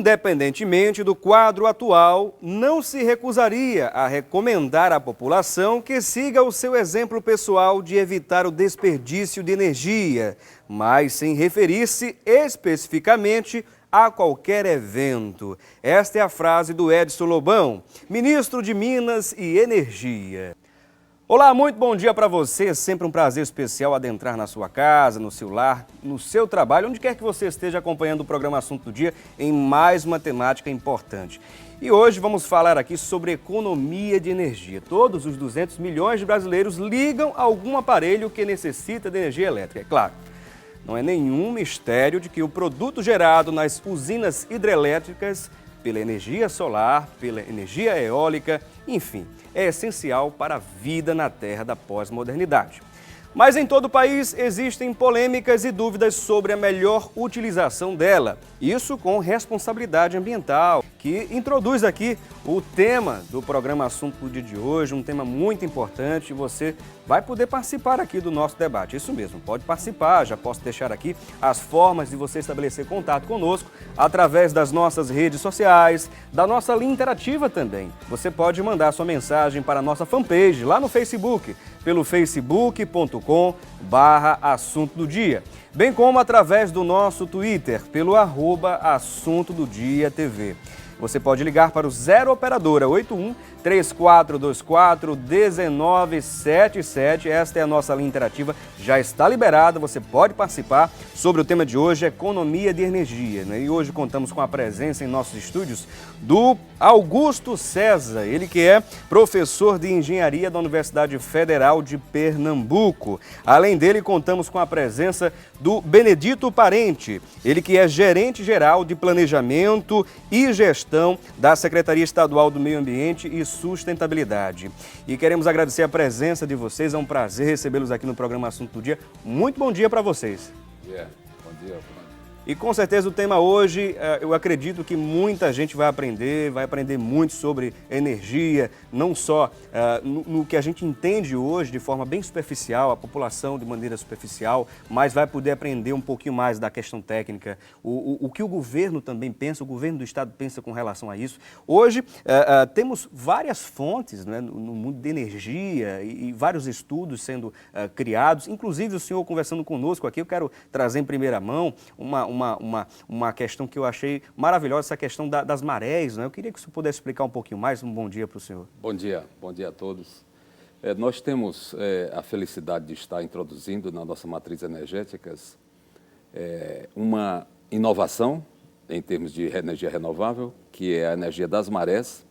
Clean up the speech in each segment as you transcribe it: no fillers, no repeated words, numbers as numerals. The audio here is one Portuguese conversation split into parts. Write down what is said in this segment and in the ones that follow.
independentemente do quadro atual, não se recusaria a recomendar à população que siga o seu exemplo pessoal de evitar o desperdício de energia, mas sem referir-se especificamente a qualquer evento. Esta é a frase do Edson Lobão, ministro de Minas e Energia. Olá, muito bom dia para você. Sempre um prazer especial adentrar na sua casa, no seu lar, no seu trabalho, onde quer que você esteja acompanhando o programa Assunto do Dia em mais uma temática importante. E hoje vamos falar aqui sobre economia de energia. Todos os 200 milhões de brasileiros ligam a algum aparelho que necessita de energia elétrica, é claro. Não é nenhum mistério de que o produto gerado nas usinas hidrelétricas, pela energia solar, pela energia eólica, enfim, é essencial para a vida na terra da pós-modernidade. Mas em todo o país existem polêmicas e dúvidas sobre a melhor utilização dela. Isso com responsabilidade ambiental, que introduz aqui o tema do programa Assunto do Dia de hoje, um tema muito importante, e você vai poder participar aqui do nosso debate. Isso mesmo, pode participar, já posso deixar aqui as formas de você estabelecer contato conosco através das nossas redes sociais, da nossa linha interativa também. Você pode mandar sua mensagem para a nossa fanpage lá no Facebook, pelo facebook.com/assunto do dia, bem como através do nosso Twitter, pelo @assunto do dia TV. Você pode ligar para o 0 Operadora 81 3424 1977. Esta é a nossa linha interativa, já está liberada, você pode participar sobre o tema de hoje, economia de energia, né? E hoje contamos com a presença em nossos estúdios do Augusto César, ele que é professor de engenharia da Universidade Federal de Pernambuco. Além dele, contamos com a presença do Benedito Parente, ele que é gerente geral de planejamento e gestão da Secretaria Estadual do Meio Ambiente e Sustentabilidade. E queremos agradecer a presença de vocês, é um prazer recebê-los aqui no programa Assunto do Dia. Muito bom dia para vocês. Bom dia. E com certeza o tema hoje, eu acredito que muita gente vai aprender muito sobre energia, não só no que a gente entende hoje de forma bem superficial, a população de maneira superficial, mas vai poder aprender um pouquinho mais da questão técnica, o que o governo também pensa, o governo do estado pensa com relação a isso. Hoje temos várias fontes, né, no mundo de energia e vários estudos sendo criados, inclusive o senhor conversando conosco aqui, eu quero trazer em primeira mão uma questão que eu achei maravilhosa, essa questão das marés, né? Eu queria que o senhor pudesse explicar um pouquinho mais. Um bom dia para o senhor. Bom dia a todos. Nós temos a felicidade de estar introduzindo na nossa matriz energéticas uma inovação em termos de energia renovável, que é a energia das marés,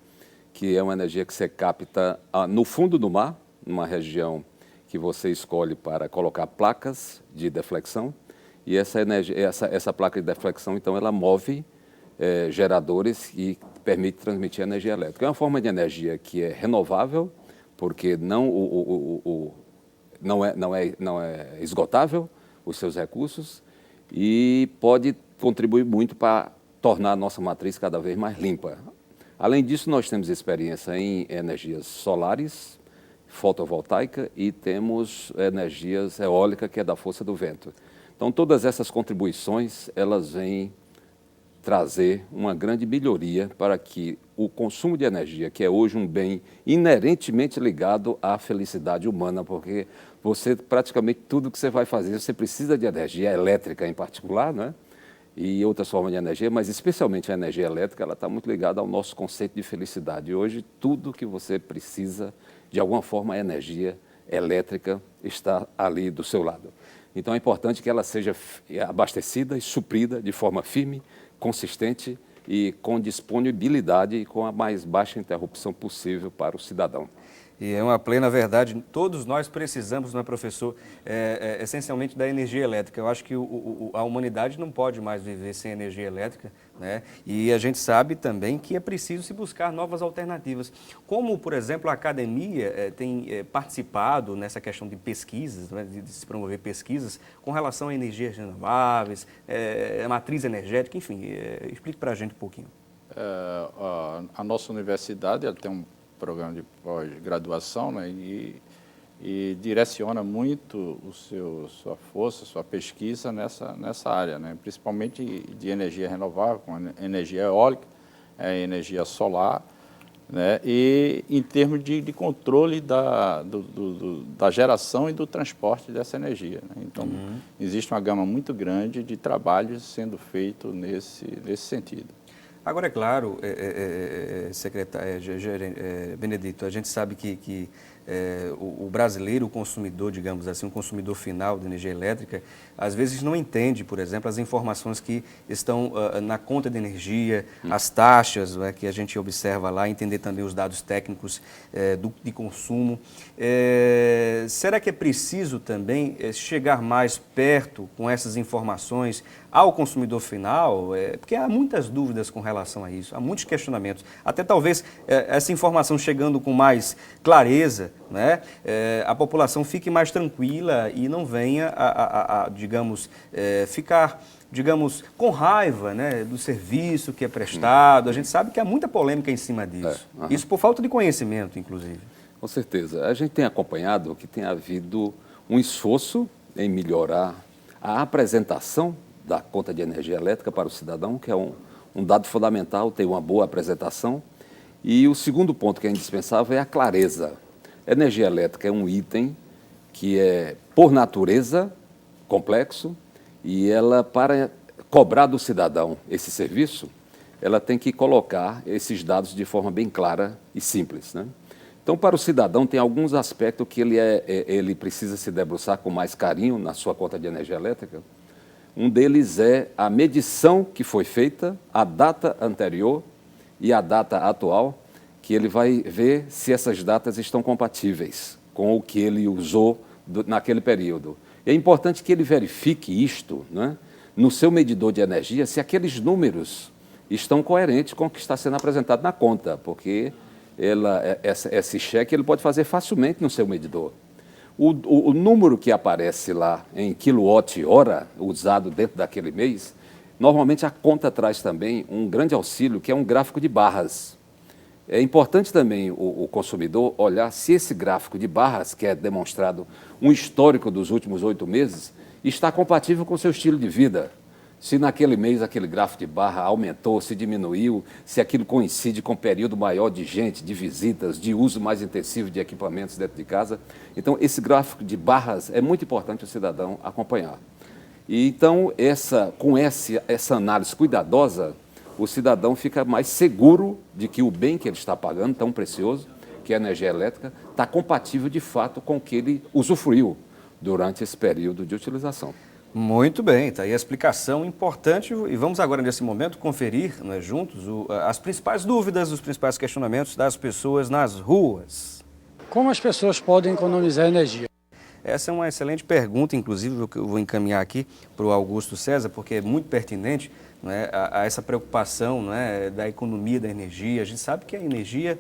que é uma energia que você capta no fundo do mar, numa região que você escolhe para colocar placas de deflexão. E essa placa de deflexão, então, ela move geradores e permite transmitir energia elétrica. É uma forma de energia que é renovável, porque não é esgotável os seus recursos e pode contribuir muito para tornar a nossa matriz cada vez mais limpa. Além disso, nós temos experiência em energias solares, fotovoltaica, e temos energias eólica, que é da força do vento. Então, todas essas contribuições, elas vêm trazer uma grande melhoria para que o consumo de energia, que é hoje um bem inerentemente ligado à felicidade humana, porque praticamente tudo que você vai fazer, você precisa de energia elétrica em particular, né? E outras formas de energia, mas especialmente a energia elétrica, ela está muito ligada ao nosso conceito de felicidade. E hoje, tudo que você precisa, de alguma forma, a energia elétrica está ali do seu lado. Então, é importante que ela seja abastecida e suprida de forma firme, consistente e com disponibilidade e com a mais baixa interrupção possível para o cidadão. E é uma plena verdade, todos nós precisamos, não é, professor, essencialmente da energia elétrica. Eu acho que a humanidade não pode mais viver sem energia elétrica, né? E a gente sabe também que é preciso se buscar novas alternativas. Como, por exemplo, a academia tem participado nessa questão de pesquisas, né, de se promover pesquisas com relação a energias renováveis, matriz energética, enfim, explique para a gente um pouquinho. A nossa universidade ela tem um programa de pós-graduação, né, e e direciona muito sua força, sua pesquisa nessa área, né? Principalmente de energia renovável, com energia eólica, energia solar, né? E em termos de controle da geração e do transporte dessa energia, né? Então, existe uma gama muito grande de trabalhos sendo feito nesse sentido. Agora, é claro, secretário Benedito, a gente sabe que o brasileiro, o consumidor, digamos assim, o consumidor final de energia elétrica, às vezes não entende, por exemplo, as informações que estão na conta de energia, as taxas que a gente observa lá, entender também os dados técnicos de consumo. Será que é preciso também chegar mais perto com essas informações ao consumidor final? Porque há muitas dúvidas com relação a isso, há muitos questionamentos. Até talvez essa informação chegando com mais clareza, né, a população fique mais tranquila e não venha digamos, ficar, digamos, com raiva, né, do serviço que é prestado. A gente sabe que há muita polêmica em cima disso. Isso por falta de conhecimento, inclusive. Com certeza. A gente tem acompanhado que tem havido um esforço em melhorar a apresentação da conta de energia elétrica para o cidadão, que é um dado fundamental, ter uma boa apresentação. E o segundo ponto que é indispensável é a clareza. A energia elétrica é um item que é, por natureza, complexo, e ela, para cobrar do cidadão esse serviço, ela tem que colocar esses dados de forma bem clara e simples, né? Então, para o cidadão, tem alguns aspectos que ele precisa se debruçar com mais carinho na sua conta de energia elétrica. Um deles é a medição que foi feita, a data anterior e a data atual, que ele vai ver se essas datas estão compatíveis com o que ele usou naquele período. É importante que ele verifique isto, né, no seu medidor de energia, se aqueles números estão coerentes com o que está sendo apresentado na conta, porque esse cheque ele pode fazer facilmente no seu medidor. O número que aparece lá em quilowatt-hora usado dentro daquele mês, normalmente a conta traz também um grande auxílio, que é um gráfico de barras. É importante também o consumidor olhar se esse gráfico de barras, que é demonstrado um histórico dos últimos 8 meses, está compatível com o seu estilo de vida. Se naquele mês aquele gráfico de barra aumentou, se diminuiu, se aquilo coincide com um período maior de gente, de visitas, de uso mais intensivo de equipamentos dentro de casa. Então, esse gráfico de barras é muito importante o cidadão acompanhar. E então, com essa análise cuidadosa, o cidadão fica mais seguro de que o bem que ele está pagando, tão precioso, que é a energia elétrica, está compatível de fato com o que ele usufruiu durante esse período de utilização. Muito bem, está aí a explicação importante e vamos agora, nesse momento, conferir, né, juntos as principais dúvidas, os principais questionamentos das pessoas nas ruas. Como as pessoas podem economizar energia? Essa é uma excelente pergunta, inclusive, que eu vou encaminhar aqui para o Augusto César, porque é muito pertinente, né, a essa preocupação, né, da economia da energia. A gente sabe que a energia,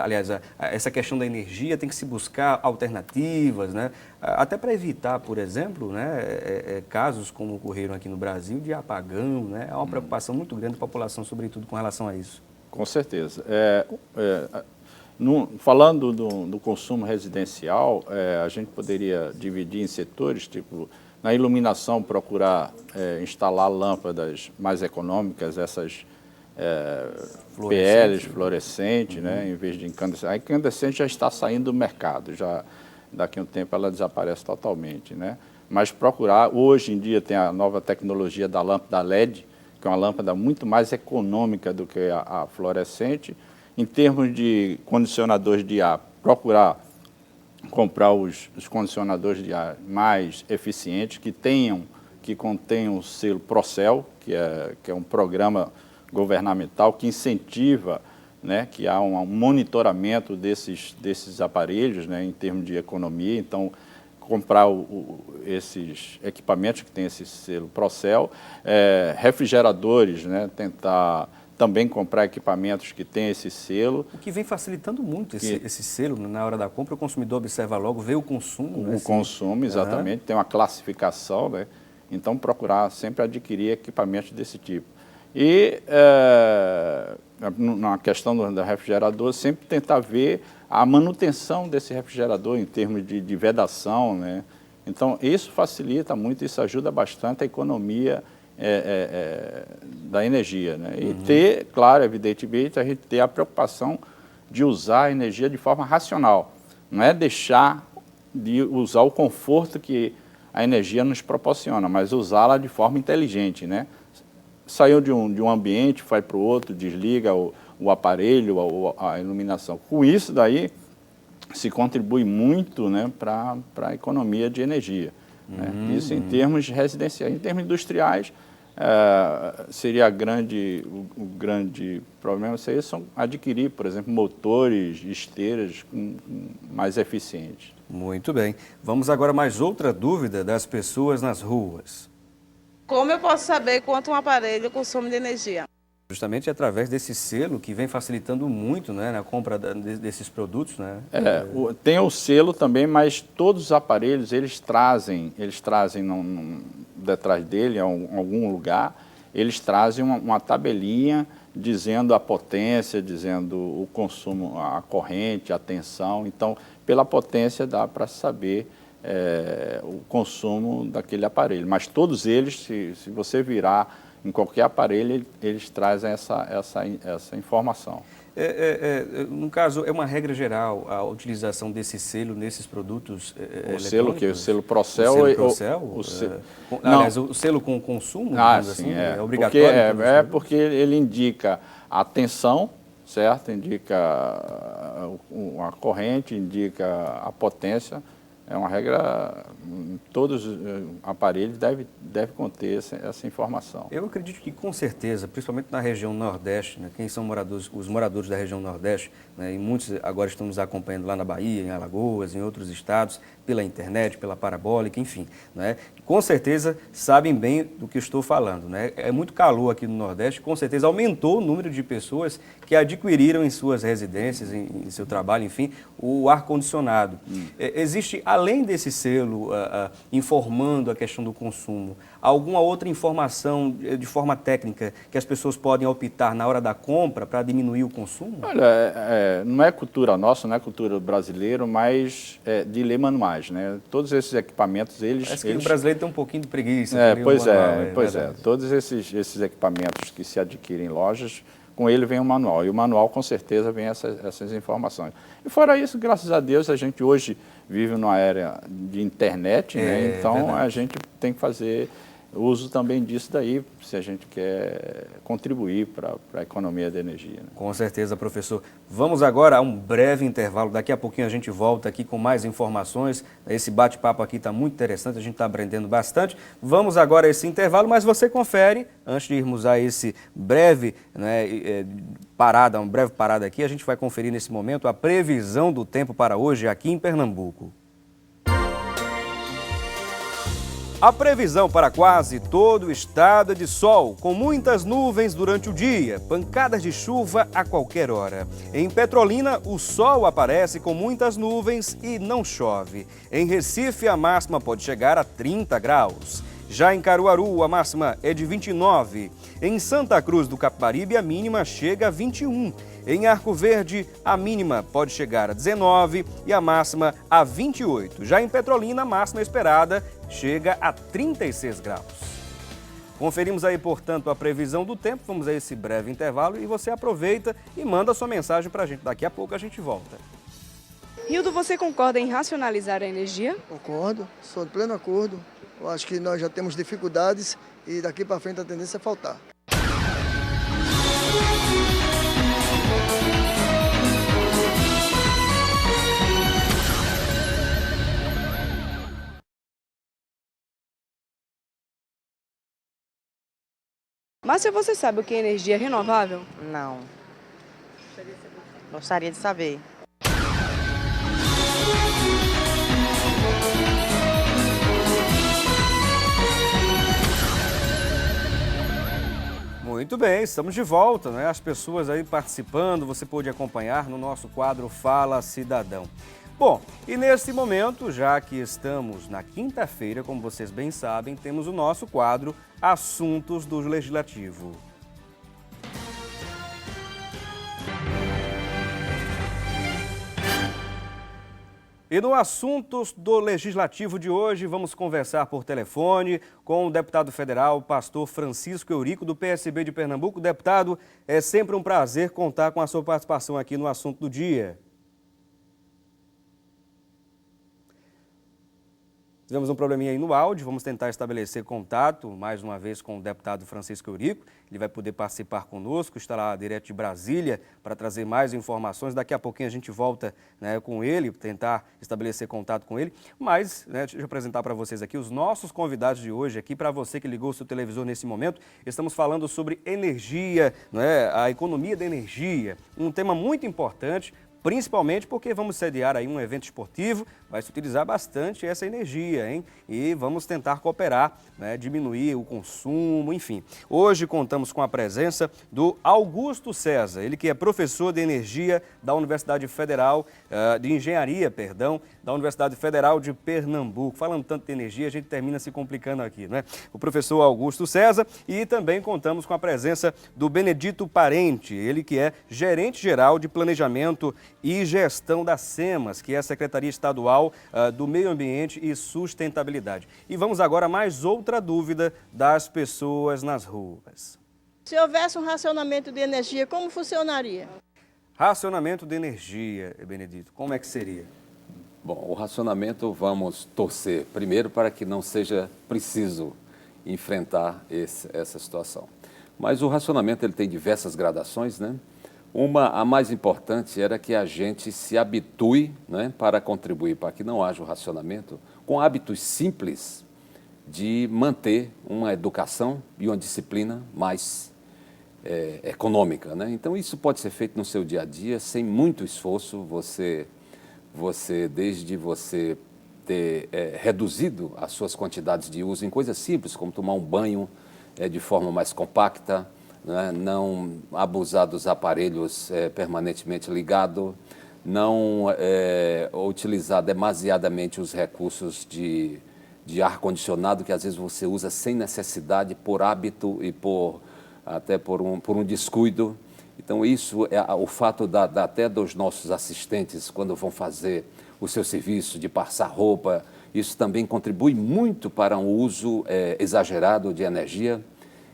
aliás, essa questão da energia tem que se buscar alternativas, né, até para evitar, por exemplo, né, casos como ocorreram aqui no Brasil de apagão, né. Há uma preocupação muito grande da população, sobretudo, com relação a isso. Com certeza. Falando do consumo residencial, a gente poderia dividir em setores, tipo, na iluminação, procurar instalar lâmpadas mais econômicas, essas PLs fluorescentes, né, em vez de incandescente. A incandescente já está saindo do mercado, já daqui a um tempo ela desaparece totalmente, né? Mas procurar, hoje em dia tem a nova tecnologia da lâmpada LED, que é uma lâmpada muito mais econômica do que a fluorescente. Em termos de condicionadores de ar, procurar comprar os condicionadores de ar mais eficientes, que contenham o selo Procel, que é um programa governamental que incentiva, né, que há um monitoramento desses aparelhos, né, em termos de economia. Então, comprar esses equipamentos que têm esse selo Procel, refrigeradores, né, tentar também comprar equipamentos que têm esse selo. O que vem facilitando muito esse selo, na hora da compra, o consumidor observa logo, vê o consumo. Né? O consumo, exatamente, tem uma classificação, né? Então procurar sempre adquirir equipamentos desse tipo. E na questão do refrigerador, sempre tentar ver a manutenção desse refrigerador em termos de vedação, né? Então, isso facilita muito, isso ajuda bastante a economia da energia, né? E ter, claro, evidentemente, a gente ter a preocupação de usar a energia de forma racional. Não é deixar de usar o conforto que a energia nos proporciona, mas usá-la de forma inteligente, né? Saiu de um ambiente, vai para o outro, desliga o aparelho, a iluminação. Com isso daí, se contribui muito, né, para a economia de energia. Né? Isso em termos residenciais. Em termos industriais, seria o grande problema seria adquirir, por exemplo, motores, esteiras mais eficientes. Muito bem. Vamos agora a mais outra dúvida das pessoas nas ruas. Como eu posso saber quanto um aparelho consome de energia? Justamente através desse selo que vem facilitando muito, né, na compra desses produtos, né? Tem o selo também, mas todos os aparelhos, eles trazem detrás dele, em algum lugar, eles trazem uma tabelinha dizendo a potência, dizendo o consumo, a corrente, a tensão. Então, pela potência dá para saber o consumo daquele aparelho. Mas todos eles, se você virar em qualquer aparelho, eles trazem essa informação. No caso, é uma regra geral a utilização desse selo nesses produtos o selo que? O selo Procel? Aliás, o selo com consumo, sim, assim, é obrigatório? Porque ele indica a tensão, certo? Indica a corrente, indica a potência. É uma regra, todos os aparelhos devem conter essa informação. Eu acredito que, com certeza, principalmente na região Nordeste, né, quem são os moradores da região Nordeste, né, e muitos agora estão nos acompanhando lá na Bahia, em Alagoas, em outros estados, pela internet, pela parabólica, enfim, né, com certeza sabem bem do que estou falando, né? É muito calor aqui no Nordeste, com certeza aumentou o número de pessoas que adquiriram em suas residências, em seu trabalho, enfim, o ar-condicionado. Existe, além desse selo informando a questão do consumo, alguma outra informação de forma técnica que as pessoas podem optar na hora da compra para diminuir o consumo? Olha, não é cultura nossa, não é cultura brasileira, mas de ler manuais, né? Todos esses equipamentos, Parece que o brasileiro tem um pouquinho de preguiça. Pois é. Todos esses equipamentos que se adquirem em lojas, com ele vem um manual. E o manual, com certeza, vem essas informações. E fora isso, graças a Deus, a gente hoje vive numa era de internet, né? Então, verdade. A gente tem que fazer uso também disso daí, se a gente quer contribuir para a economia da energia. Né? Com certeza, professor. Vamos agora a um breve intervalo. Daqui a pouquinho a gente volta aqui com mais informações. Esse bate-papo aqui está muito interessante, a gente está aprendendo bastante. Vamos agora a esse intervalo, mas você confere, antes de irmos a esse breve, uma breve parada aqui, a gente vai conferir nesse momento a previsão do tempo para hoje aqui em Pernambuco. A previsão para quase todo o estado é de sol, com muitas nuvens durante o dia, pancadas de chuva a qualquer hora. Em Petrolina, o sol aparece com muitas nuvens e não chove. Em Recife, a máxima pode chegar a 30 graus. Já em Caruaru, a máxima é de 29. Em Santa Cruz do Capibaribe, a mínima chega a 21. Em Arco Verde, a mínima pode chegar a 19 e a máxima a 28. Já em Petrolina, a máxima esperada chega a 36 graus. Conferimos aí, portanto, a previsão do tempo. Vamos a esse breve intervalo e você aproveita e manda a sua mensagem para a gente. Daqui a pouco a gente volta. Hildo, você concorda em racionalizar a energia? Concordo, sou de pleno acordo. Eu acho que nós já temos dificuldades e daqui para frente a tendência é faltar. Márcia, você sabe o que é energia renovável? Não. Gostaria de saber. Muito bem, estamos de volta, né? As pessoas aí participando, você pôde acompanhar no nosso quadro Fala Cidadão. Bom, e nesse momento, já que estamos na quinta-feira, como vocês bem sabem, temos o nosso quadro Assuntos do Legislativo. E no assuntos do Legislativo de hoje, vamos conversar por telefone com o deputado federal, pastor Francisco Eurico, do PSB de Pernambuco. Deputado, é sempre um prazer contar com a sua participação aqui no assunto do dia. Tivemos um probleminha aí no áudio, vamos tentar estabelecer contato mais uma vez com o deputado Francisco Eurico. Ele vai poder participar conosco, está lá direto de Brasília para trazer mais informações. Daqui a pouquinho a gente volta, né, com ele, tentar estabelecer contato com ele. Mas, né, deixa eu apresentar para vocês aqui os nossos convidados de hoje, aqui para você que ligou o seu televisor nesse momento. Estamos falando sobre energia, né, a economia da energia, um tema muito importante, principalmente porque vamos sediar aí um evento esportivo, vai se utilizar bastante essa energia, hein? E vamos tentar cooperar, né, diminuir o consumo, enfim. Hoje contamos com a presença do Augusto César, ele que é professor de energia da Universidade Federal, de Engenharia, perdão, da Universidade Federal de Pernambuco. Falando tanto de energia, a gente termina se complicando aqui, né? O professor Augusto César, e também contamos com a presença do Benedito Parente, ele que é gerente-geral de Planejamento e Gestão da SEMAS, que é a Secretaria Estadual do Meio Ambiente e Sustentabilidade. E vamos agora a mais outra dúvida das pessoas nas ruas. Se houvesse um racionamento de energia, como funcionaria? Racionamento de energia, Benedito, como é que seria? Bom, o racionamento vamos torcer primeiro para que não seja preciso enfrentar essa situação. Mas o racionamento ele tem diversas gradações, né? A mais importante era que a gente se habitue, né, para contribuir para que não haja o racionamento, com hábitos simples de manter uma educação e uma disciplina mais econômica, né? Então, isso pode ser feito no seu dia a dia, sem muito esforço, desde você ter reduzido as suas quantidades de uso em coisas simples, como tomar um banho de forma mais compacta, né? Não abusar dos aparelhos permanentemente ligados, não utilizar demasiadamente os recursos de ar-condicionado, que às vezes você usa sem necessidade, por hábito e até por um descuido. Então, isso é o fato até dos nossos assistentes, quando vão fazer o seu serviço de passar roupa, isso também contribui muito para um uso exagerado de energia,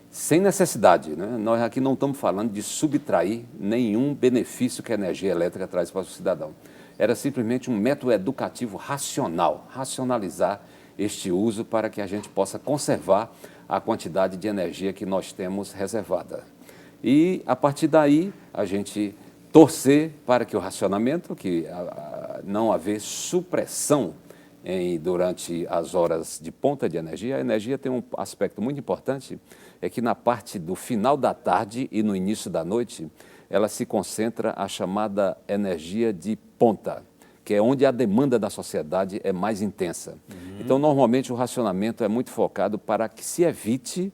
sem necessidade, né? Nós aqui não estamos falando de subtrair nenhum benefício que a energia elétrica traz para o cidadão. Era simplesmente um método educativo racional, racionalizar este uso para que a gente possa conservar a quantidade de energia que nós temos reservada. E, a partir daí, a gente torcer para que o racionamento, que não haver supressão durante as horas de ponta de energia. A energia tem um aspecto muito importante, é que na parte do final da tarde e no início da noite, ela se concentra a chamada energia de ponta, que é onde a demanda da sociedade é mais intensa. Então, normalmente, o racionamento é muito focado para que se evite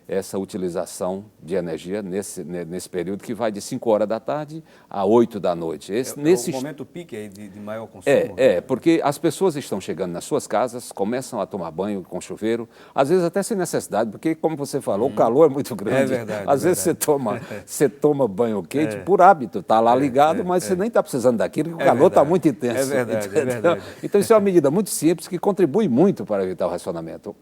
essa utilização de energia nesse período que vai de 5 horas da tarde a 8 da noite. O momento pique aí de maior consumo? Porque as pessoas estão chegando nas suas casas, começam a tomar banho com chuveiro, às vezes até sem necessidade, porque, como você falou, o calor é muito grande. É verdade. Às vezes você toma banho quente por hábito, está lá ligado, mas você nem está precisando daquilo, porque o calor está muito intenso. É verdade. Então, isso é uma medida muito simples que contribui muito para evitar o racionamento.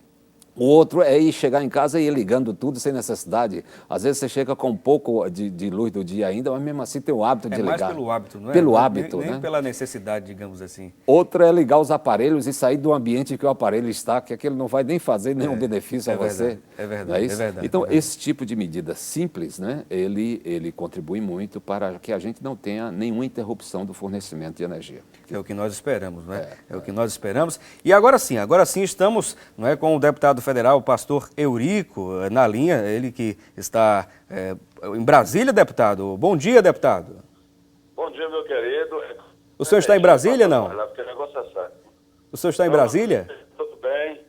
O outro é chegar em casa e ir ligando tudo sem necessidade. Às vezes você chega com um pouco de luz do dia ainda, mas mesmo assim tem o hábito de ligar. É mais pelo hábito, não é? Pelo hábito, nem né? pela necessidade, digamos assim. Outra é ligar os aparelhos e sair do ambiente que o aparelho está, que aquilo não vai nem fazer nenhum benefício a você. É verdade, não é isso? é verdade. Então, esse tipo de medida simples, né, ele contribui muito para que a gente não tenha nenhuma interrupção do fornecimento de energia. É o que nós esperamos, não é? É o que nós esperamos. E agora sim estamos, não é, com o deputado federal, o pastor Eurico, na linha, ele que está em Brasília, deputado. Bom dia, deputado. Bom dia, meu querido. O senhor está em Brasília, não? Porque o negócio é sério. O senhor está em Brasília? Tudo bem.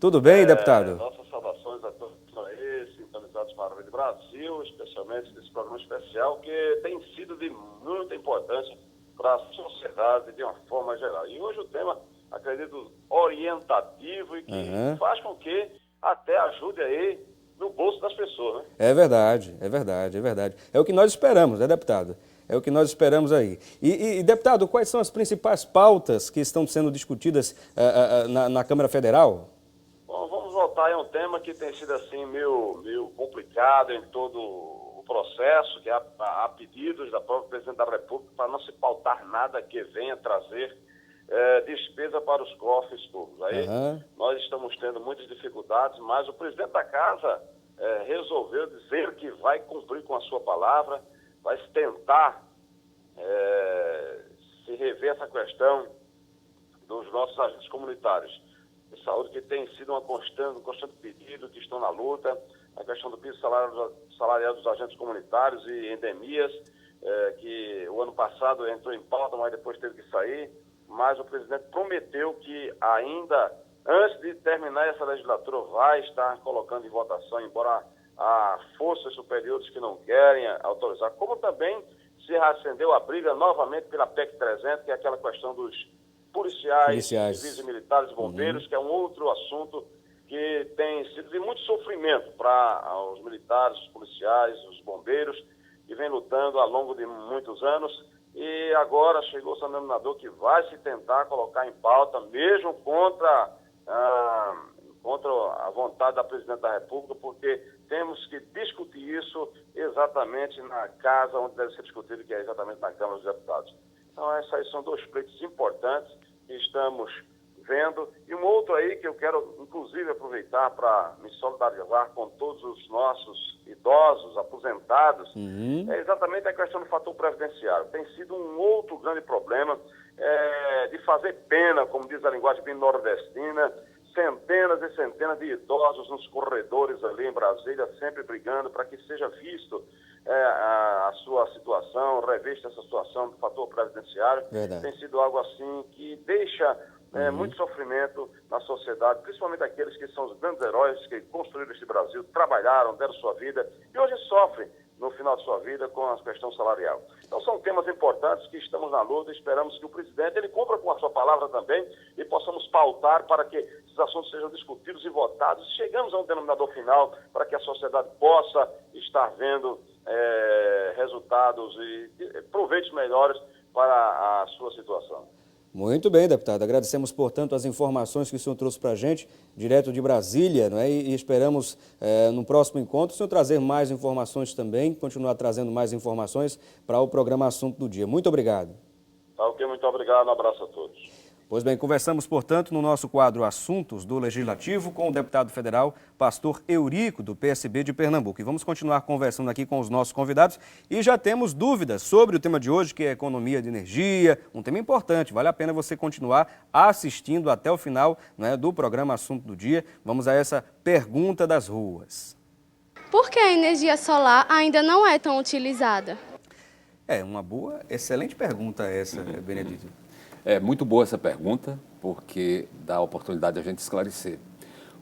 Tudo bem, deputado? Nossas saudações a todos aí, sintonizados para o Rede Brasil, especialmente nesse programa especial, que tem sido de muita importância para a sociedade de uma forma geral. E hoje o tema, acredito, orientativo e que faz com que até ajude aí no bolso das pessoas, né? É verdade. É o que nós esperamos, né, deputado? É o que nós esperamos aí. E deputado, quais são as principais pautas que estão sendo discutidas na Câmara Federal? Bom, vamos voltar a um tema que tem sido assim meio complicado em todo o processo, que há pedidos da própria Presidente da República para não se pautar nada que venha trazer despesa para os cofres públicos. Aí nós estamos tendo muitas dificuldades, mas o presidente da Casa resolveu dizer que vai cumprir com a sua palavra, vai tentar se rever essa questão dos nossos agentes comunitários de saúde, que tem sido um constante pedido, que estão na luta, a questão do piso salarial dos agentes comunitários e endemias, que o ano passado entrou em pauta, mas depois teve que sair, mas o presidente prometeu que ainda, antes de terminar essa legislatura, vai estar colocando em votação, embora há forças superiores que não querem autorizar, como também se reacendeu a briga novamente pela PEC 300, que é aquela questão dos policiais, civis e militares e bombeiros, que é um outro assunto que tem sido de muito sofrimento para os militares, os policiais, os bombeiros, que vem lutando ao longo de muitos anos. E agora chegou o seu denominador que vai se tentar colocar em pauta, mesmo contra a vontade da Presidente da República, porque temos que discutir isso exatamente na casa onde deve ser discutido, que é exatamente na Câmara dos Deputados. Então, esses aí são dois pleitos importantes que estamos vendo. E um outro aí que eu quero, inclusive, aproveitar para me solidarizar com todos os nossos idosos, aposentados, é exatamente a questão do fator previdenciário. Tem sido um outro grande problema de fazer pena, como diz a linguagem bem nordestina, centenas e centenas de idosos nos corredores ali em Brasília, sempre brigando para que seja visto a sua situação, revista essa situação do fator previdenciário. Verdade. Tem sido algo assim que deixa muito sofrimento na sociedade, principalmente aqueles que são os grandes heróis que construíram este Brasil, trabalharam, deram sua vida e hoje sofrem no final de sua vida com a questão salarial. Então são temas importantes que estamos na luta e esperamos que o presidente ele cumpra com a sua palavra também e possamos pautar para que esses assuntos sejam discutidos e votados e chegamos a um denominador final para que a sociedade possa estar vendo resultados e proveitos melhores para a sua situação. Muito bem, deputado. Agradecemos, portanto, as informações que o senhor trouxe para a gente, direto de Brasília, não é? E esperamos, no próximo encontro, o senhor trazer mais informações também, continuar trazendo mais informações para o programa Assunto do Dia. Muito obrigado. Tá ok, muito obrigado. Um abraço a todos. Pois bem, conversamos, portanto, no nosso quadro Assuntos do Legislativo com o deputado federal Pastor Eurico, do PSB de Pernambuco. E vamos continuar conversando aqui com os nossos convidados e já temos dúvidas sobre o tema de hoje, que é economia de energia, um tema importante. Vale a pena você continuar assistindo até o final, né, do programa Assunto do Dia. Vamos a essa pergunta das ruas. Por que a energia solar ainda não é tão utilizada? É uma boa, excelente pergunta essa, Benedito. É muito boa essa pergunta, porque dá a oportunidade de a gente esclarecer.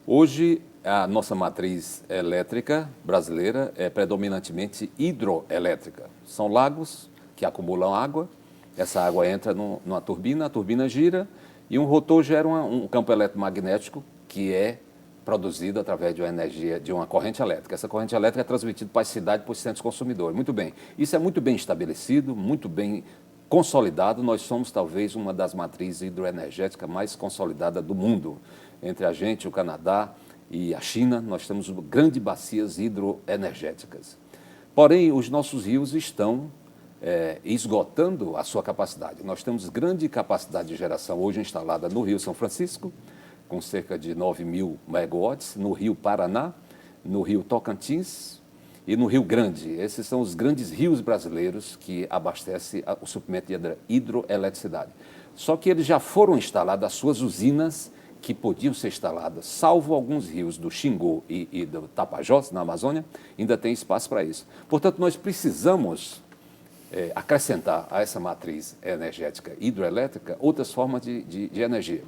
Hoje, a nossa matriz elétrica brasileira é predominantemente hidroelétrica. São lagos que acumulam água, essa água entra numa turbina, a turbina gira e um rotor gera um campo eletromagnético que é produzido através de uma energia, de uma corrente elétrica. Essa corrente elétrica é transmitida para a cidade, para os centros consumidores. Muito bem. Isso é muito bem estabelecido, muito bem consolidado. Nós somos talvez uma das matrizes hidroenergéticas mais consolidadas do mundo. Entre a gente, o Canadá e a China, nós temos grandes bacias hidroenergéticas. Porém, os nossos rios estão esgotando a sua capacidade. Nós temos grande capacidade de geração hoje instalada no Rio São Francisco, com cerca de 9.000 megawatts, no Rio Paraná, no Rio Tocantins, e no Rio Grande. Esses são os grandes rios brasileiros que abastecem o suprimento de hidroeletricidade. Só que eles já foram instaladas as suas usinas que podiam ser instaladas, salvo alguns rios do Xingu e do Tapajós, na Amazônia, ainda tem espaço para isso. Portanto, nós precisamos acrescentar a essa matriz energética hidroelétrica outras formas de energia.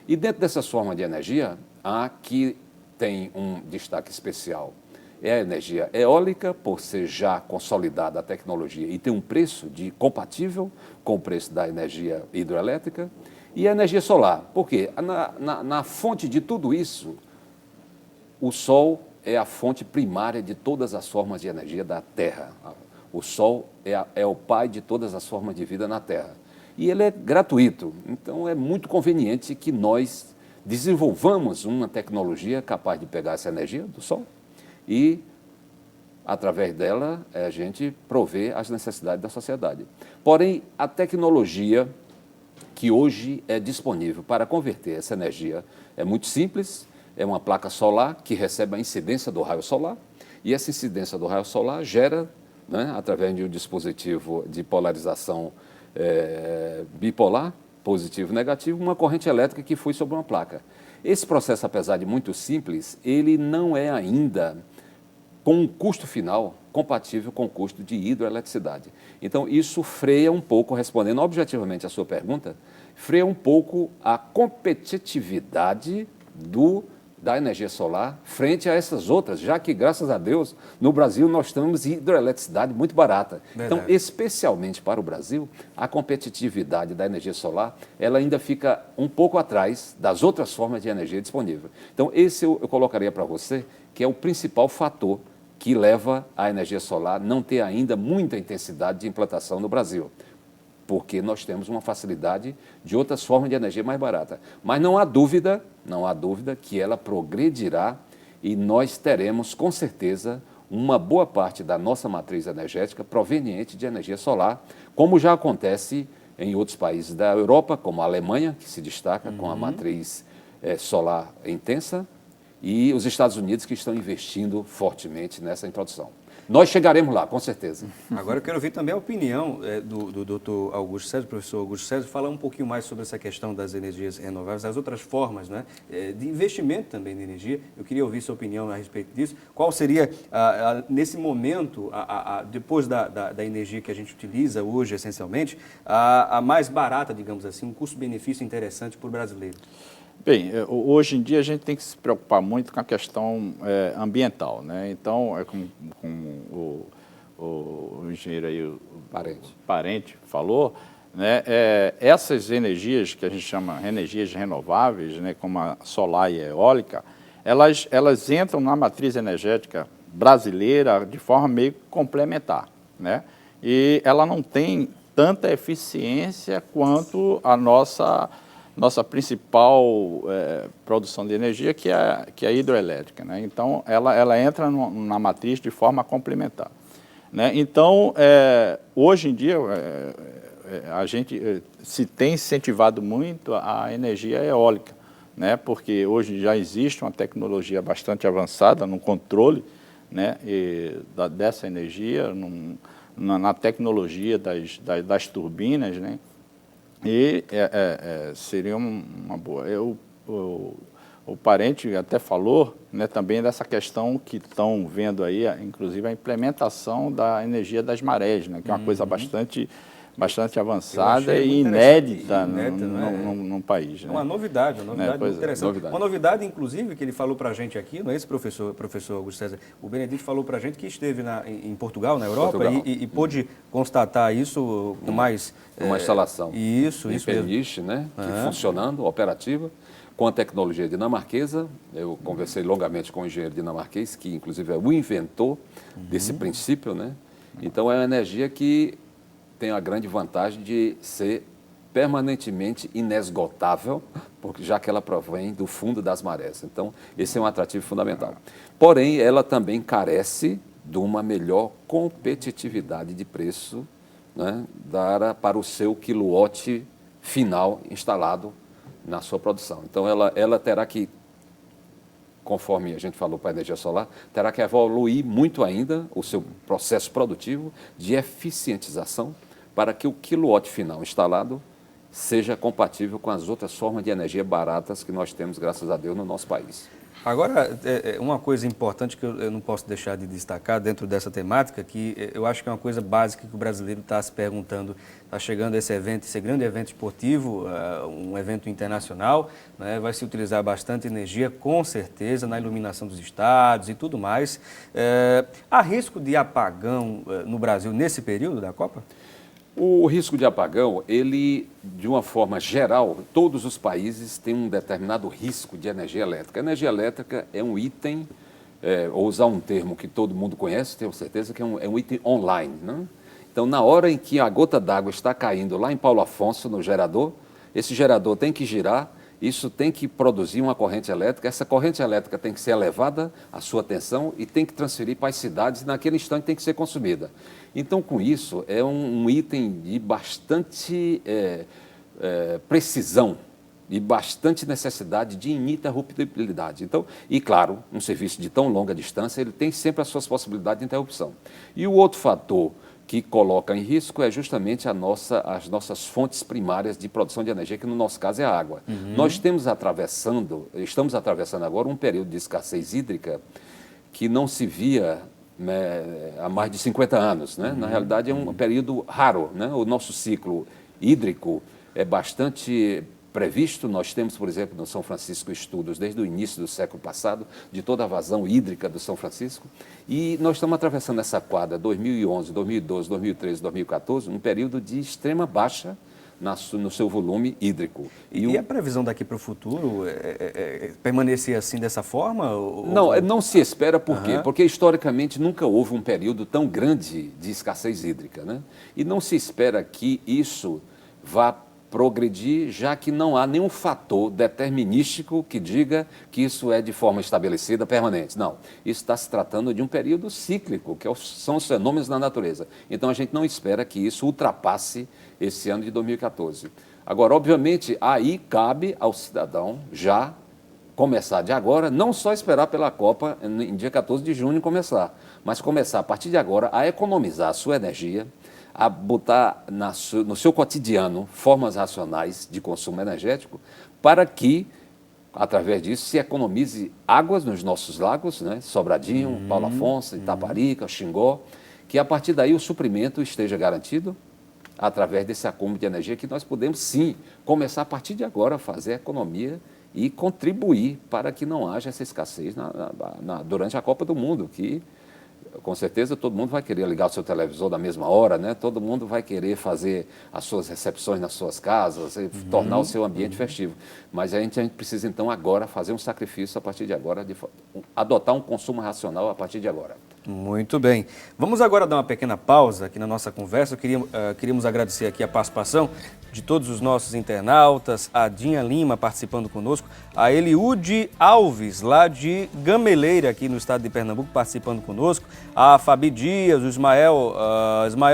E dentro dessas formas de energia, há que tem um destaque especial. É a energia eólica, por ser já consolidada a tecnologia e ter um preço compatível com o preço da energia hidroelétrica, e a energia solar. Por quê? Na fonte de tudo isso, o sol é a fonte primária de todas as formas de energia da Terra. O Sol é o pai de todas as formas de vida na Terra. E ele é gratuito, então é muito conveniente que nós desenvolvamos uma tecnologia capaz de pegar essa energia do Sol e, através dela, a gente prover as necessidades da sociedade. Porém, a tecnologia que hoje é disponível para converter essa energia é muito simples, é uma placa solar que recebe a incidência do raio solar, e essa incidência do raio solar gera, né, através de um dispositivo de polarização bipolar, positivo e negativo, uma corrente elétrica que flui sobre uma placa. Esse processo, apesar de muito simples, ele não é ainda, com um custo final, compatível com o custo de hidroeletricidade. Então, isso freia um pouco, respondendo objetivamente à sua pergunta, freia um pouco a competitividade da energia solar frente a essas outras, já que, graças a Deus, no Brasil nós temos hidroeletricidade muito barata. Verdade. Então, especialmente para o Brasil, a competitividade da energia solar, ela ainda fica um pouco atrás das outras formas de energia disponível. Então, esse eu colocaria para você, que é o principal fator que leva a energia solar não ter ainda muita intensidade de implantação no Brasil, porque nós temos uma facilidade de outras formas de energia mais barata. Mas não há dúvida que ela progredirá e nós teremos, com certeza, uma boa parte da nossa matriz energética proveniente de energia solar, como já acontece em outros países da Europa, como a Alemanha, que se destaca com a matriz solar intensa, e os Estados Unidos, que estão investindo fortemente nessa introdução. Nós chegaremos lá, com certeza. Agora eu quero ouvir também a opinião do doutor Augusto César, professor Augusto César, falar um pouquinho mais sobre essa questão das energias renováveis, as outras formas, né, de investimento também de energia. Eu queria ouvir sua opinião a respeito disso. Qual seria, nesse momento, depois da energia que a gente utiliza hoje, essencialmente, a mais barata, digamos assim, um custo-benefício interessante para o brasileiro? Bem, hoje em dia a gente tem que se preocupar muito com a questão ambiental, né? Então, como o engenheiro aí, o Parente falou, né? Essas energias que a gente chama energias renováveis, né? Como a solar e a eólica, elas entram na matriz energética brasileira de forma meio complementar, né? E ela não tem tanta eficiência quanto a nossa principal produção de energia, que é a hidroelétrica, né? Então, ela entra na matriz de forma complementar, né? Então, hoje em dia, a gente se tem incentivado muito a energia eólica, né? Porque hoje já existe uma tecnologia bastante avançada no controle, né, dessa energia, na tecnologia das turbinas, né? E seria uma boa. O Parente até falou, né, também dessa questão que estão vendo aí, inclusive a implementação da energia das marés, né, que é uma coisa bastante avançada e inédita no país. É uma novidade, muito interessante. Novidade. Uma novidade, inclusive, que ele falou para a gente aqui, não é esse, professor Augusto César? O Benedito falou para a gente que esteve em Portugal, na Europa, e pôde constatar isso com mais... Uma instalação isso em Peniche, né, que funcionando, operativa, com a tecnologia dinamarquesa. Eu conversei longamente com o engenheiro dinamarquês, que inclusive é o inventor desse princípio, né? Então é uma energia que tem a grande vantagem de ser permanentemente inesgotável, porque já que ela provém do fundo das marés. Então, esse é um atrativo fundamental. Porém, ela também carece de uma melhor competitividade de preço, né, para o seu quilowatt final instalado na sua produção. Então, ela terá que, conforme a gente falou para a energia solar, terá que evoluir muito ainda o seu processo produtivo de eficientização para que o quilowatt final instalado seja compatível com as outras formas de energia baratas que nós temos, graças a Deus, no nosso país. Agora, uma coisa importante que eu não posso deixar de destacar dentro dessa temática, que eu acho que é uma coisa básica que o brasileiro está se perguntando, está chegando esse evento, esse grande evento esportivo, um evento internacional, né, vai se utilizar bastante energia, com certeza, na iluminação dos estádios e tudo mais. Há risco de apagão no Brasil nesse período da Copa? O risco de apagão, ele, de uma forma geral, todos os países têm um determinado risco de energia elétrica. A energia elétrica é um item ou usar um termo que todo mundo conhece, tenho certeza que é um item online, né? Então, na hora em que a gota d'água está caindo lá em Paulo Afonso, no gerador, esse gerador tem que girar, isso tem que produzir uma corrente elétrica, essa corrente elétrica tem que ser elevada à sua tensão e tem que transferir para as cidades e naquele instante tem que ser consumida. Então, com isso, é um item de bastante precisão e bastante necessidade de ininterruptibilidade. Então, e claro, um serviço de tão longa distância, ele tem sempre as suas possibilidades de interrupção. E o outro fator que coloca em risco é justamente as nossas fontes primárias de produção de energia, que no nosso caso é a água. Nós estamos atravessando agora um período de escassez hídrica que não se via, né, há mais de 50 anos. Né? Na realidade, é um período raro. Né? O nosso ciclo hídrico é bastante previsto. Nós temos, por exemplo, no São Francisco estudos desde o início do século passado de toda a vazão hídrica do São Francisco e nós estamos atravessando essa quadra 2011, 2012, 2013, 2014, um período de extrema baixa no seu volume hídrico. E a previsão daqui para o futuro permanecer assim dessa forma? Não se espera, por quê? Porque historicamente nunca houve um período tão grande de escassez hídrica, né? E não se espera que isso vá progredir, já que não há nenhum fator determinístico que diga que isso é de forma estabelecida, permanente. Não, isso está se tratando de um período cíclico, que são os fenômenos da natureza. Então, a gente não espera que isso ultrapasse esse ano de 2014. Agora, obviamente, aí cabe ao cidadão já começar de agora, não só esperar pela Copa em dia 14 de junho começar, mas começar a partir de agora a economizar a sua energia, a botar no seu cotidiano formas racionais de consumo energético para que, através disso, se economize águas nos nossos lagos, né? Sobradinho, Paulo Afonso, Itaparica, Xingó, que a partir daí o suprimento esteja garantido através desse acúmulo de energia que nós podemos, sim, começar a partir de agora a fazer a economia e contribuir para que não haja essa escassez durante a Copa do Mundo, que com certeza todo mundo vai querer ligar o seu televisor na mesma hora, né? Todo mundo vai querer fazer as suas recepções nas suas casas, e tornar o seu ambiente festivo. Mas a gente precisa, então, agora fazer um sacrifício a partir de agora, adotar um consumo racional a partir de agora. Muito bem. Vamos agora dar uma pequena pausa aqui na nossa conversa. Queríamos agradecer aqui a participação de todos os nossos internautas, a Dinha Lima participando conosco, a Eliude Alves, lá de Gameleira, aqui no estado de Pernambuco, participando conosco, a Fabi Dias, o Ismael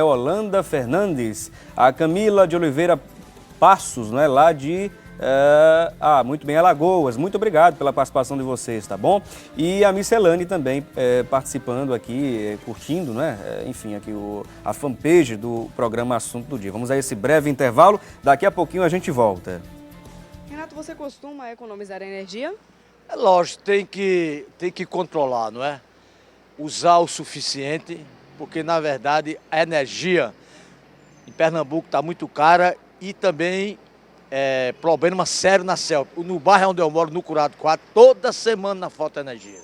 Holanda Fernandes, a Camila de Oliveira Passos, né, lá de... muito bem, Alagoas. Muito obrigado pela participação de vocês, tá bom? E a Miscelane também participando aqui, curtindo, né? Enfim, aqui a fanpage do programa Assunto do Dia. Vamos a esse breve intervalo, daqui a pouquinho a gente volta. Renato, você costuma economizar energia? É lógico, tem que controlar, não é? Usar o suficiente, porque na verdade a energia em Pernambuco está muito cara e também problema sério na selva. No bairro onde eu moro, no Curado 4, toda semana falta energia.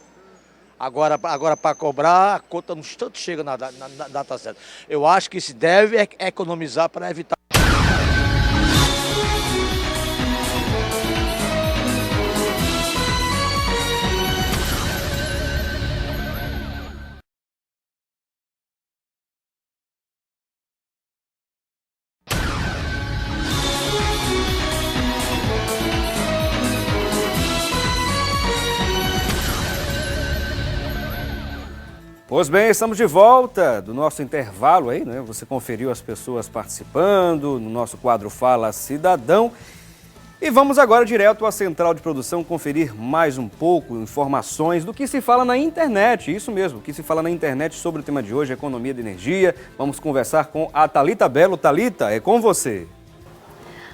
Agora para cobrar, a conta no instante chega na data certa. Eu acho que se deve economizar para evitar. Pois bem, estamos de volta do nosso intervalo aí, né? Você conferiu as pessoas participando no nosso quadro Fala Cidadão. E vamos agora direto à central de produção conferir mais um pouco informações do que se fala na internet. Isso mesmo, o que se fala na internet sobre o tema de hoje, economia de energia. Vamos conversar com a Thalita Belo. Thalita, é com você.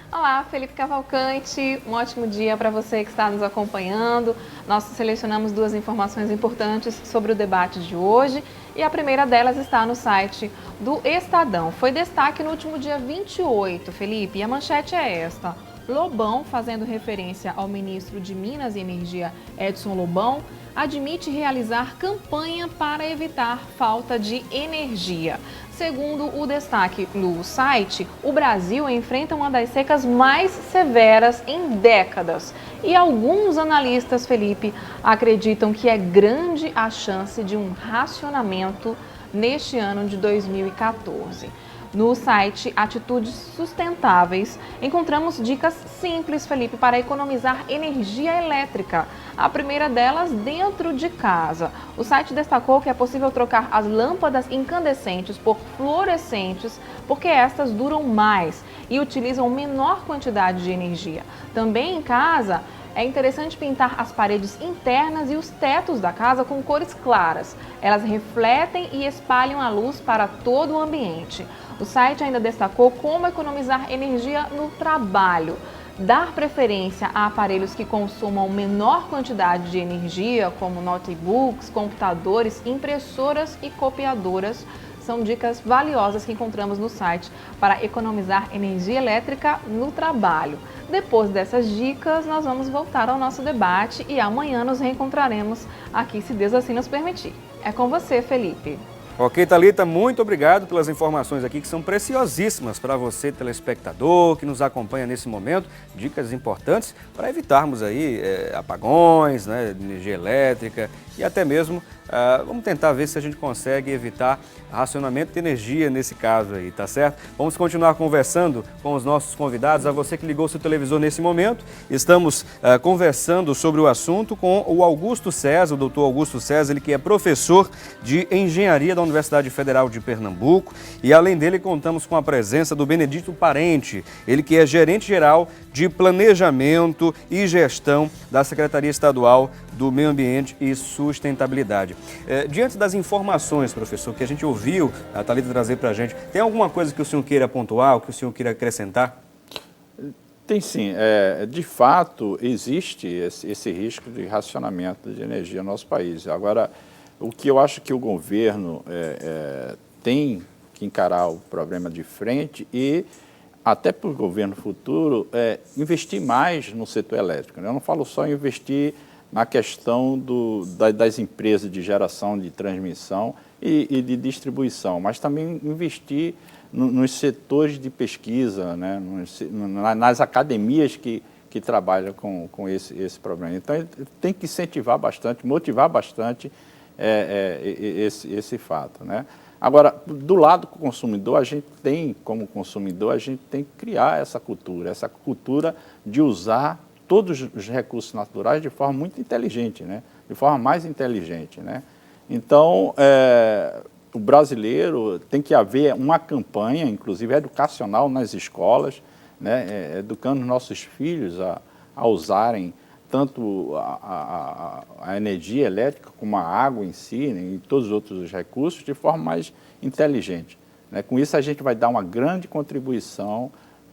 Olá, Felipe Cavalcante, um ótimo dia para você que está nos acompanhando. Nós selecionamos duas informações importantes sobre o debate de hoje E a primeira delas está no site do Estadão. Foi destaque no último dia 28, Felipe, e a manchete é esta. Lobão, fazendo referência ao ministro de Minas e Energia, Edson Lobão, admite realizar campanha para evitar falta de energia. Segundo o destaque no site, o Brasil enfrenta uma das secas mais severas em décadas. E alguns analistas, Felipe, acreditam que é grande a chance de um racionamento neste ano de 2014. No site Atitudes Sustentáveis, encontramos dicas simples, Felipe, para economizar energia elétrica. A primeira delas, dentro de casa. O site destacou que é possível trocar as lâmpadas incandescentes por fluorescentes, porque estas duram mais e utilizam menor quantidade de energia. Também em casa, é interessante pintar as paredes internas e os tetos da casa com cores claras. Elas refletem e espalham a luz para todo o ambiente. O site ainda destacou como economizar energia no trabalho. Dar preferência a aparelhos que consumam menor quantidade de energia, como notebooks, computadores, impressoras e copiadoras, são dicas valiosas que encontramos no site para economizar energia elétrica no trabalho. Depois dessas dicas, nós vamos voltar ao nosso debate e amanhã nos reencontraremos aqui, se Deus assim nos permitir. É com você, Felipe. Ok, Thalita, muito obrigado pelas informações aqui que são preciosíssimas para você, telespectador, que nos acompanha nesse momento. Dicas importantes para evitarmos aí apagões, né, de energia elétrica e até mesmo vamos tentar ver se a gente consegue evitar racionamento de energia nesse caso aí, tá certo? Vamos continuar conversando com os nossos convidados. A você que ligou seu televisor nesse momento, estamos conversando sobre o assunto com o Augusto César, o doutor Augusto César, ele que é professor de engenharia da Universidade Federal de Pernambuco, e além dele contamos com a presença do Benedito Parente, ele que é gerente-geral de planejamento e gestão da Secretaria Estadual do Meio Ambiente e Sustentabilidade. Diante das informações, professor, que a gente ouviu a Thalita trazer para a gente, tem alguma coisa que o senhor queira pontuar, que o senhor queira acrescentar? Tem sim. De fato, existe esse risco de racionamento de energia no nosso país. Agora, o que eu acho que o governo tem que encarar o problema de frente e, até para o governo futuro, investir mais no setor elétrico. Eu não falo só em investir na questão das empresas de geração, de transmissão e de distribuição, mas também investir nos setores de pesquisa, né, nas academias que trabalham com esse problema. Então, tem que incentivar bastante, motivar bastante esse fato, né? Agora, do lado do consumidor, como consumidor, a gente tem que criar essa cultura de usar todos os recursos naturais de forma muito inteligente, né? De forma mais inteligente, né? Então, o brasileiro tem que haver uma campanha, inclusive educacional nas escolas, né? Educando nossos filhos a usarem tanto a energia elétrica como a água em si, né? E todos os outros recursos de forma mais inteligente, né? Com isso, a gente vai dar uma grande contribuição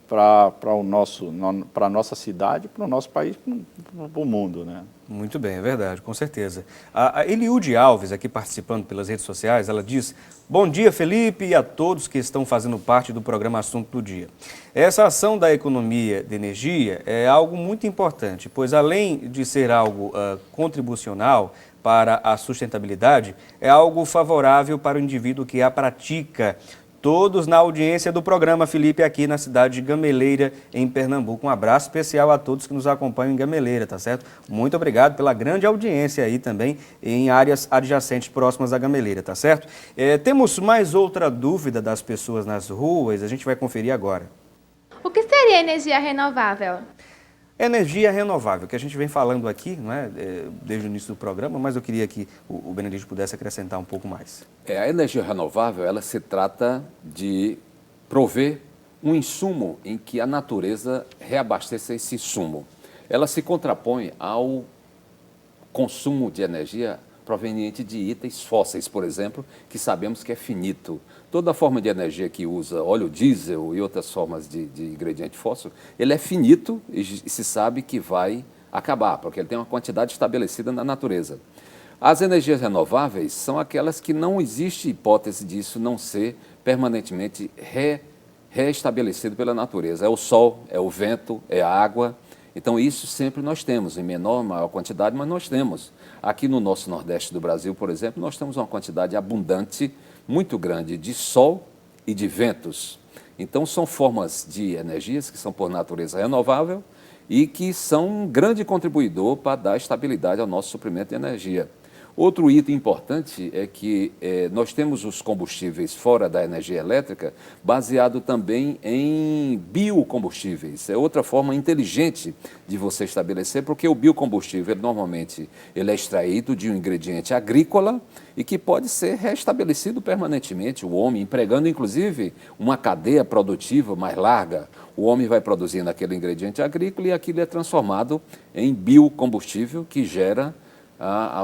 para a nossa cidade, para o nosso país, para o mundo, né? Muito bem, é verdade, com certeza. A Eliude Alves, aqui participando pelas redes sociais, ela diz: bom dia, Felipe, e a todos que estão fazendo parte do programa Assunto do Dia. Essa ação da economia de energia é algo muito importante, pois além de ser algo contribucional para a sustentabilidade, é algo favorável para o indivíduo que a pratica. Todos na audiência do programa, Felipe, aqui na cidade de Gameleira, em Pernambuco. Um abraço especial a todos que nos acompanham em Gameleira, tá certo? Muito obrigado pela grande audiência aí também em áreas adjacentes próximas a Gameleira, tá certo? Temos mais outra dúvida das pessoas nas ruas, a gente vai conferir agora. O que seria energia renovável? Energia renovável, que a gente vem falando aqui, não é, desde o início do programa, mas eu queria que o Benedito pudesse acrescentar um pouco mais. A energia renovável, ela se trata de prover um insumo em que a natureza reabasteça esse insumo. Ela se contrapõe ao consumo de energia proveniente de itens fósseis, por exemplo, que sabemos que é finito. Toda forma de energia que usa óleo diesel e outras formas de ingrediente fóssil, ele é finito e se sabe que vai acabar, porque ele tem uma quantidade estabelecida na natureza. As energias renováveis são aquelas que não existe hipótese disso não ser permanentemente reestabelecido pela natureza. É o sol, é o vento, é a água. Então, isso sempre nós temos, em menor ou maior quantidade, mas nós temos. Aqui no nosso Nordeste do Brasil, por exemplo, nós temos uma quantidade abundante, muito grande, de sol e de ventos. Então, são formas de energias que são, por natureza, renovável e que são um grande contribuidor para dar estabilidade ao nosso suprimento de energia. Outro item importante é que nós temos os combustíveis fora da energia elétrica baseado também em biocombustíveis. É outra forma inteligente de você estabelecer, porque o biocombustível, normalmente, ele é extraído de um ingrediente agrícola e que pode ser restabelecido permanentemente, o homem empregando, inclusive, uma cadeia produtiva mais larga. O homem vai produzindo aquele ingrediente agrícola e aquilo é transformado em biocombustível que gera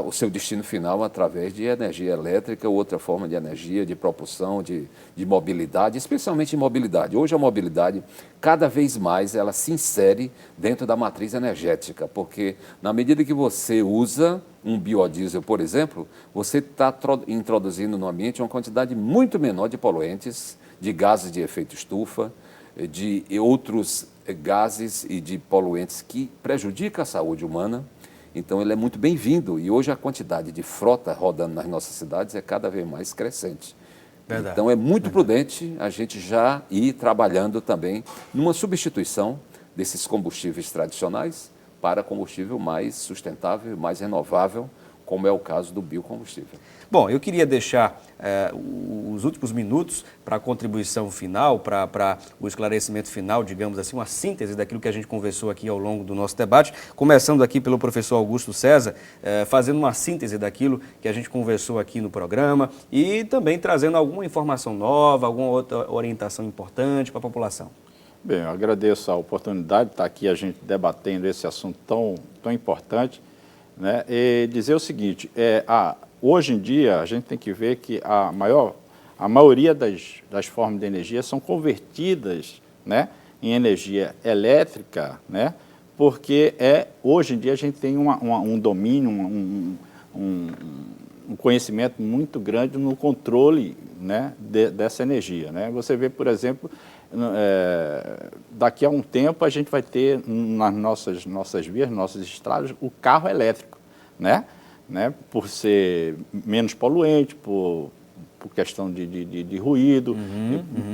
o seu destino final através de energia elétrica, outra forma de energia, de propulsão, de mobilidade, especialmente em mobilidade. Hoje a mobilidade, cada vez mais, ela se insere dentro da matriz energética, porque na medida que você usa um biodiesel, por exemplo, você está introduzindo no ambiente uma quantidade muito menor de poluentes, de gases de efeito estufa, de outros gases e de poluentes que prejudicam a saúde humana. Então, ele é muito bem-vindo e hoje a quantidade de frota rodando nas nossas cidades é cada vez mais crescente. Verdade. Então, é muito prudente a gente já ir trabalhando também numa substituição desses combustíveis tradicionais para combustível mais sustentável, mais renovável, como é o caso do biocombustível. Bom, eu queria deixar os últimos minutos para a contribuição final, para o esclarecimento final, digamos assim, uma síntese daquilo que a gente conversou aqui ao longo do nosso debate, começando aqui pelo professor Augusto César, fazendo uma síntese daquilo que a gente conversou aqui no programa e também trazendo alguma informação nova, alguma outra orientação importante para a população. Bem, eu agradeço a oportunidade de estar aqui a gente debatendo esse assunto tão importante, né? E dizer o seguinte, hoje em dia a gente tem que ver que a maioria das formas de energia são convertidas, né, em energia elétrica, né, porque hoje em dia a gente tem um domínio, um conhecimento muito grande no controle, né, dessa energia, né? Você vê, por exemplo, daqui a um tempo a gente vai ter nas nossas vias, nossas estradas, o carro elétrico, né? Por ser menos poluente, por questão de ruído,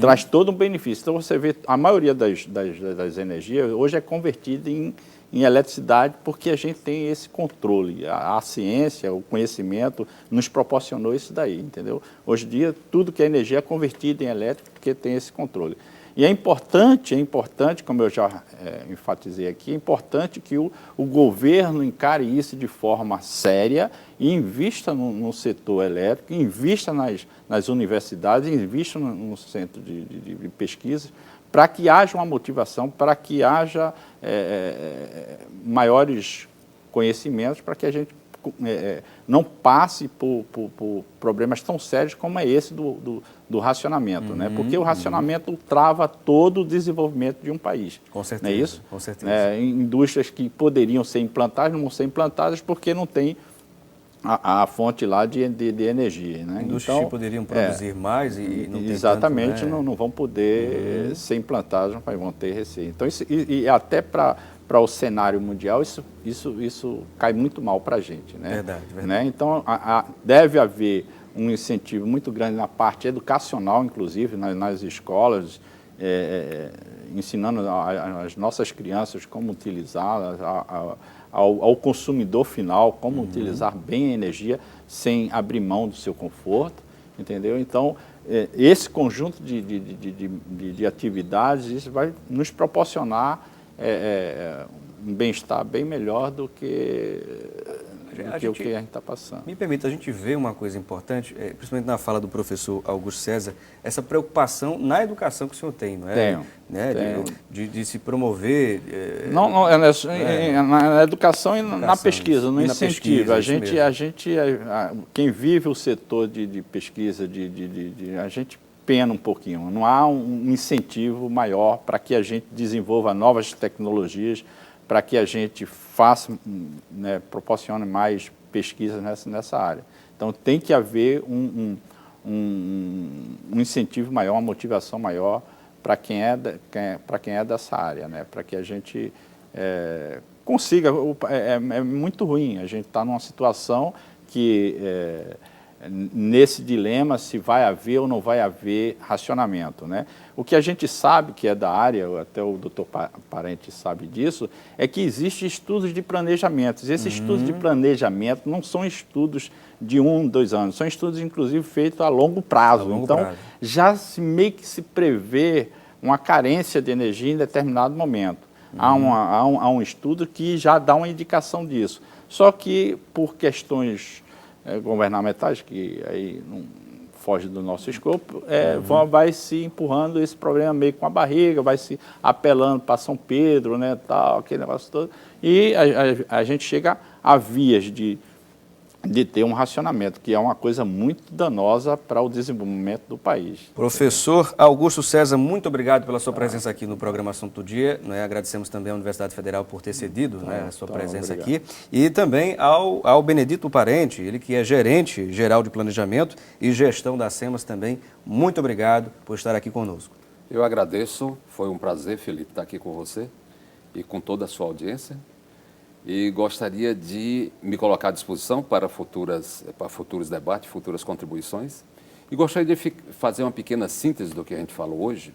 traz todo um benefício. Então, você vê, a maioria das energias hoje é convertida em eletricidade porque a gente tem esse controle. A ciência, o conhecimento nos proporcionou isso daí, entendeu? Hoje em dia, tudo que é energia é convertido em elétrico porque tem esse controle. E é importante, como eu já enfatizei aqui, é importante que o governo encare isso de forma séria e invista no setor elétrico, invista nas universidades, invista no centro de pesquisa, para que haja uma motivação, para que haja maiores conhecimentos, para que a gente não passe por problemas tão sérios como é esse do racionamento, né? Porque o racionamento trava todo o desenvolvimento de um país. Com certeza. Não é isso? Com certeza. Indústrias que poderiam ser implantadas não vão ser implantadas porque não tem a fonte lá de energia, né? Indústrias que poderiam produzir mais e não tem exatamente, tanto, né? não vão poder ser implantadas, mas vão ter receita. Então, e até para o cenário mundial, isso cai muito mal para a gente, né? Verdade. Né? Então, deve haver um incentivo muito grande na parte educacional, inclusive, nas escolas, ensinando as nossas crianças como utilizá-las, ao consumidor final, como utilizar bem a energia sem abrir mão do seu conforto, entendeu? Então, esse conjunto de atividades, isso vai nos proporcionar um bem-estar bem melhor do que o que a gente está passando. Me permita, a gente vê uma coisa importante, principalmente na fala do professor Augusto César, essa preocupação na educação que o senhor tem, não é? Tenho. Né? De se promover... na educação e na pesquisa, no incentivo. Quem vive o setor de pesquisa, a gente pena um pouquinho. Não há um incentivo maior para que a gente desenvolva novas tecnologias, para que a gente faça, né, proporcione mais pesquisas nessa área. Então, tem que haver um incentivo maior, uma motivação maior para quem é dessa área, né? Para que a gente consiga. É muito ruim, a gente está numa situação que, nesse dilema, se vai haver ou não vai haver racionamento, né? O que a gente sabe, que é da área, até o doutor Parente sabe disso, é que existem estudos de planejamento. Esses estudos de planejamento não são estudos de 1, 2 anos, são estudos, inclusive, feitos a longo prazo. Então, já meio que se prevê uma carência de energia em determinado momento. Há um estudo que já dá uma indicação disso. Só que, por questões governamentais, que aí não foge do nosso escopo, vai se empurrando esse problema meio com a barriga, vai se apelando para São Pedro, né, tal, aquele negócio todo, e a gente chega a vias de ter um racionamento, que é uma coisa muito danosa para o desenvolvimento do país. Professor Augusto César, muito obrigado pela sua presença aqui no programa Assunto do Dia. Né? Agradecemos também à Universidade Federal por ter cedido a sua presença aqui. E também ao Benedito Parente, ele que é gerente geral de planejamento e gestão da SEMAS também. Muito obrigado por estar aqui conosco. Eu agradeço, foi um prazer, Felipe, estar aqui com você e com toda a sua audiência. E gostaria de me colocar à disposição para futuros debates, futuras contribuições. E gostaria de fazer uma pequena síntese do que a gente falou hoje,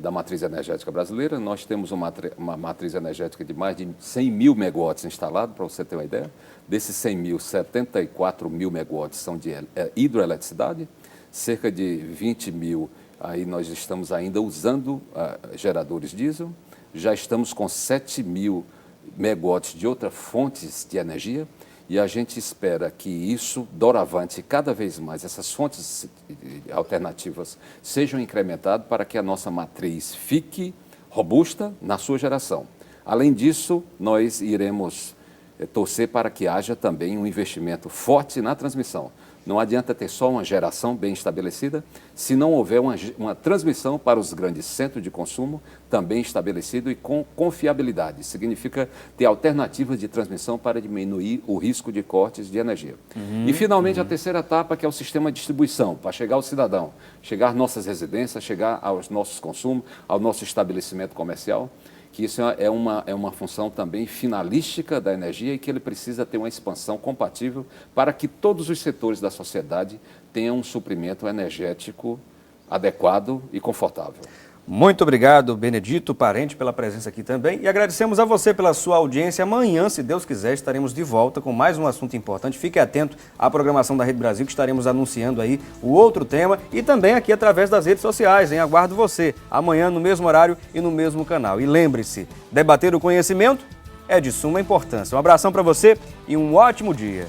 da matriz energética brasileira. Nós temos uma matriz energética de mais de 100 mil megawatts instalados, para você ter uma ideia. Desses 100 mil, 74 mil megawatts são de hidroeletricidade, cerca de 20 mil, aí nós estamos ainda usando geradores diesel, já estamos com 7 mil megawatts de outras fontes de energia e a gente espera que isso, doravante, cada vez mais, essas fontes alternativas sejam incrementadas para que a nossa matriz fique robusta na sua geração. Além disso, nós iremos torcer para que haja também um investimento forte na transmissão. Não adianta ter só uma geração bem estabelecida, se não houver uma transmissão para os grandes centros de consumo também estabelecido e com confiabilidade. Significa ter alternativas de transmissão para diminuir o risco de cortes de energia. E, finalmente, a terceira etapa, que é o sistema de distribuição, para chegar ao cidadão, chegar às nossas residências, chegar aos nossos consumos, ao nosso estabelecimento comercial, que isso é uma função também finalística da energia e que ele precisa ter uma expansão compatível para que todos os setores da sociedade tenham um suprimento energético adequado e confortável. Muito obrigado, Benedito Parente, pela presença aqui também. E agradecemos a você pela sua audiência. Amanhã, se Deus quiser, estaremos de volta com mais um assunto importante. Fique atento à programação da Rede Brasil, que estaremos anunciando aí o outro tema e também aqui através das redes sociais, hein? Aguardo você amanhã no mesmo horário e no mesmo canal. E lembre-se, debater o conhecimento é de suma importância. Um abração para você e um ótimo dia.